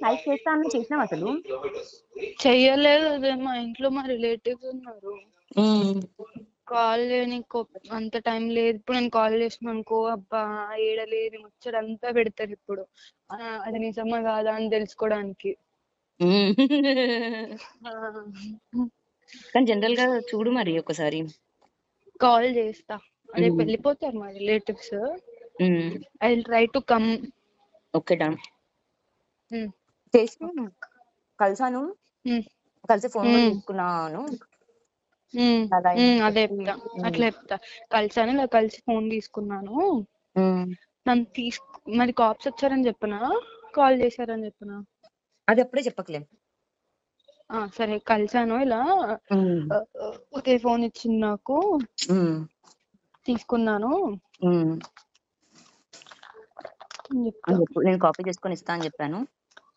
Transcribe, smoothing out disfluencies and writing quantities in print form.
Like చేస్తా అని చేసినావు అసలు? చెయ్యలేదు. అదే మా ఇంట్లో మా రిలేటివ్స్ ఉన్నారు, కాల్ చేయనీకి అంత టైం లేదు. ఇప్పుడు నేను కాల్ చేసిన అనుకో, అబ్బా ఏడలేని ముచ్చడంతా పెడతారు ఇప్పుడు. అది నిజమా కాదా అని తెలుసుకోవడానికి. కానీ జనరల్ గా చూడు మరి ఒకసారి కాల్ చేస్తా. అదే వెళ్ళిపోతారు మా relatives. I will try to come. Okay done. చేసి కలిసాను, కలిసి ఫోన్ కూడా తీసుకున్నాను. అదే చెప్తా, అట్లా చెప్తా. కలిసాను, ఇలా కలిసి ఫోన్ తీసుకున్నాను. నన్ను మరి కాప్స్ వచ్చారని చెప్పనా, కాల్ చేశారని చెప్పనా? అది అప్పుడే చెప్పకలే. సరే, కలిసాను, ఇలా ఒకే ఫోన్ ఇచ్చింది నాకు, తీసుకున్నాను. నేను కాపీ చేసుకొని ఇస్తా అని చెప్పాను.